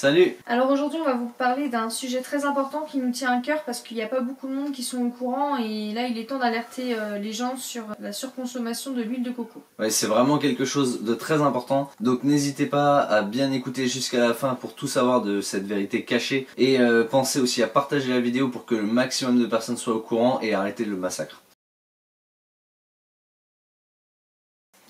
Salut! Alors aujourd'hui on va vous parler d'un sujet très important qui nous tient à cœur parce qu'il n'y a pas beaucoup de monde qui sont au courant et là il est temps d'alerter les gens sur la surconsommation de l'huile de coco. Ouais, c'est vraiment quelque chose de très important, donc n'hésitez pas à bien écouter jusqu'à la fin pour tout savoir de cette vérité cachée et pensez aussi à partager la vidéo pour que le maximum de personnes soient au courant et arrêter le massacre.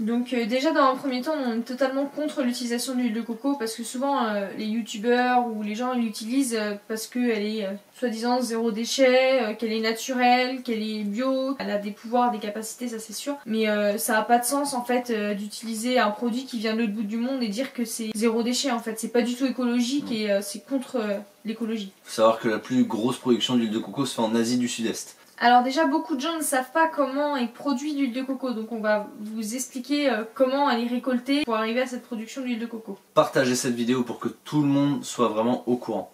Donc déjà dans un premier temps on est totalement contre l'utilisation de l'huile de coco parce que souvent les youtubeurs ou les gens l'utilisent parce qu'elle est soi-disant zéro déchet, qu'elle est naturelle, qu'elle est bio, elle a des pouvoirs, des capacités, ça c'est sûr. Mais ça n'a pas de sens en fait d'utiliser un produit qui vient de l'autre bout du monde et dire que c'est zéro déchet en fait. C'est pas du tout écologique et c'est contre l'écologie. Faut savoir que la plus grosse production d'huile de coco se fait en Asie du Sud-Est. Alors déjà beaucoup de gens ne savent pas comment est produit l'huile de coco, donc on va vous expliquer comment elle est récoltée pour arriver à cette production d'huile de coco. Partagez cette vidéo pour que tout le monde soit vraiment au courant.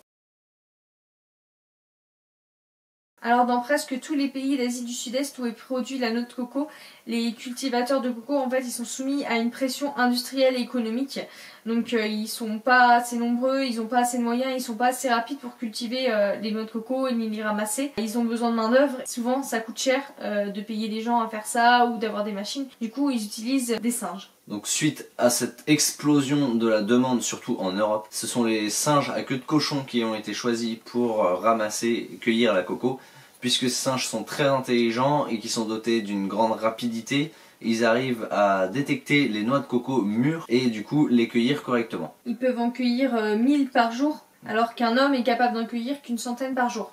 Alors dans presque tous les pays d'Asie du Sud-Est où est produit la noix de coco, les cultivateurs de coco en fait ils sont soumis à une pression industrielle et économique. Donc ils sont pas assez nombreux, ils ont pas assez de moyens, ils sont pas assez rapides pour cultiver les noix de coco et ni les ramasser. Ils ont besoin de main d'œuvre. Souvent ça coûte cher de payer des gens à faire ça ou d'avoir des machines. Du coup ils utilisent des singes. Donc suite à cette explosion de la demande, surtout en Europe, ce sont les singes à queue de cochon qui ont été choisis pour ramasser et cueillir la coco. Puisque ces singes sont très intelligents et qui sont dotés d'une grande rapidité, ils arrivent à détecter les noix de coco mûres et du coup les cueillir correctement. Ils peuvent en cueillir 1000 par jour, alors qu'un homme est capable d'en cueillir qu'une centaine par jour.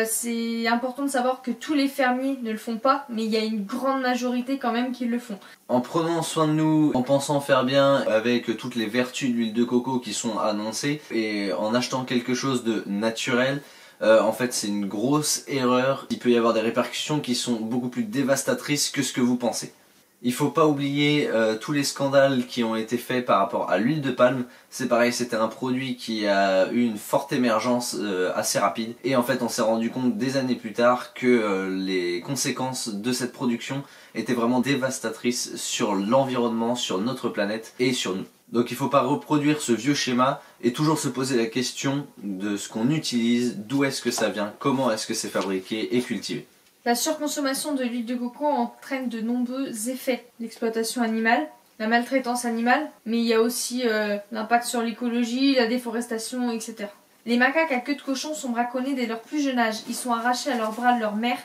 C'est important de savoir que tous les fermiers ne le font pas, mais il y a une grande majorité quand même qui le font. En prenant soin de nous, en pensant faire bien avec toutes les vertus de l'huile de coco qui sont annoncées et en achetant quelque chose de naturel, en fait c'est une grosse erreur. Il peut y avoir des répercussions qui sont beaucoup plus dévastatrices que ce que vous pensez. Il faut pas oublier tous les scandales qui ont été faits par rapport à l'huile de palme. C'est pareil, c'était un produit qui a eu une forte émergence assez rapide. Et en fait on s'est rendu compte des années plus tard que les conséquences de cette production étaient vraiment dévastatrices sur l'environnement, sur notre planète et sur nous. Donc il ne faut pas reproduire ce vieux schéma et toujours se poser la question de ce qu'on utilise, d'où est-ce que ça vient, comment est-ce que c'est fabriqué et cultivé. La surconsommation de l'huile de coco entraîne de nombreux effets. L'exploitation animale, la maltraitance animale, mais il y a aussi l'impact sur l'écologie, la déforestation, etc. Les macaques à queue de cochon sont braconnés dès leur plus jeune âge. Ils sont arrachés à leurs bras de leur mère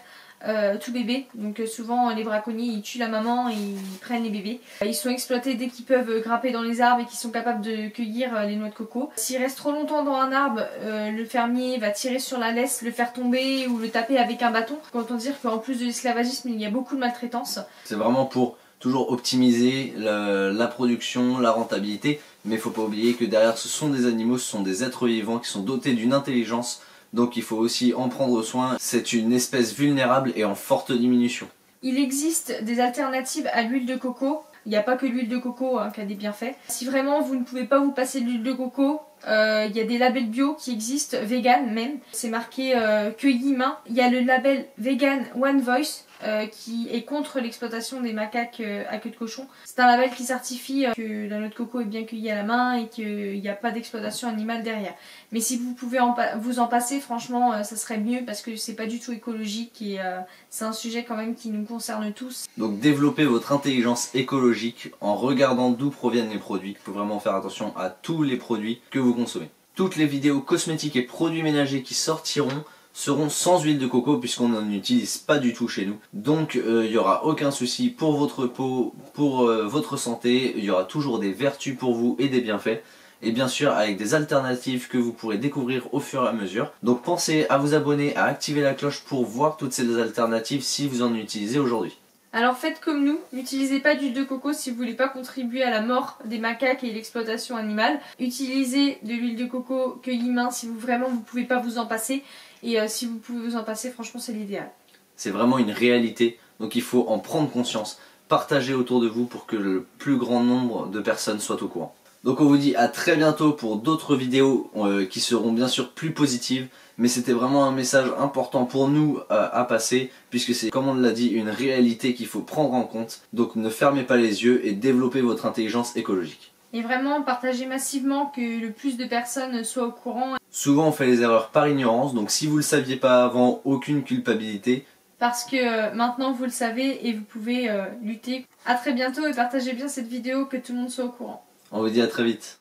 tout bébé, donc souvent les braconniers ils tuent la maman et ils prennent les bébés. Ils sont exploités dès qu'ils peuvent grimper dans les arbres et qu'ils sont capables de cueillir les noix de coco. S'ils restent trop longtemps dans un arbre, le fermier va tirer sur la laisse, le faire tomber ou le taper avec un bâton. Autant dire qu'en plus de l'esclavagisme il y a beaucoup de maltraitance. C'est vraiment pour toujours optimiser la production, la rentabilité, mais il ne faut pas oublier que derrière ce sont des animaux, ce sont des êtres vivants qui sont dotés d'une intelligence. Donc il faut aussi en prendre soin, c'est une espèce vulnérable et en forte diminution. Il existe des alternatives à l'huile de coco. Il n'y a pas que l'huile de coco qui a des bienfaits. Si vraiment vous ne pouvez pas vous passer de l'huile de coco, il y a des labels bio qui existent, vegan même. C'est marqué cueilli main. Il y a le label vegan One Voice qui est contre l'exploitation des macaques à queue de cochon. C'est un label qui certifie que la noix de coco est bien cueillie à la main et qu'il n'y a pas d'exploitation animale derrière. Mais si vous pouvez vous en passer, franchement, ça serait mieux parce que c'est pas du tout écologique et c'est un sujet quand même qui nous concerne tous. Donc développez votre intelligence écologique en regardant d'où proviennent les produits. Il faut vraiment faire attention à tous les produits que vous consommez. Toutes les vidéos cosmétiques et produits ménagers qui sortiront seront sans huile de coco puisqu'on n'en utilise pas du tout chez nous. Donc il n'y aura aucun souci pour votre peau, pour votre santé, il y aura toujours des vertus pour vous et des bienfaits. Et bien sûr avec des alternatives que vous pourrez découvrir au fur et à mesure. Donc pensez à vous abonner, à activer la cloche pour voir toutes ces alternatives si vous en utilisez aujourd'hui. Alors faites comme nous, n'utilisez pas d'huile de coco si vous voulez pas contribuer à la mort des macaques et l'exploitation animale. Utilisez de l'huile de coco cueillie main si vous pouvez pas vous en passer. Et si vous pouvez vous en passer, franchement c'est l'idéal. C'est vraiment une réalité, donc il faut en prendre conscience. Partagez autour de vous pour que le plus grand nombre de personnes soient au courant. Donc on vous dit à très bientôt pour d'autres vidéos qui seront bien sûr plus positives. Mais c'était vraiment un message important pour nous à passer, puisque c'est, comme on l'a dit, une réalité qu'il faut prendre en compte. Donc ne fermez pas les yeux et développez votre intelligence écologique. Et vraiment partagez massivement, que le plus de personnes soient au courant. Souvent on fait les erreurs par ignorance, donc si vous le saviez pas avant, aucune culpabilité. Parce que maintenant vous le savez et vous pouvez lutter. A très bientôt et partagez bien cette vidéo, que tout le monde soit au courant. On vous dit à très vite.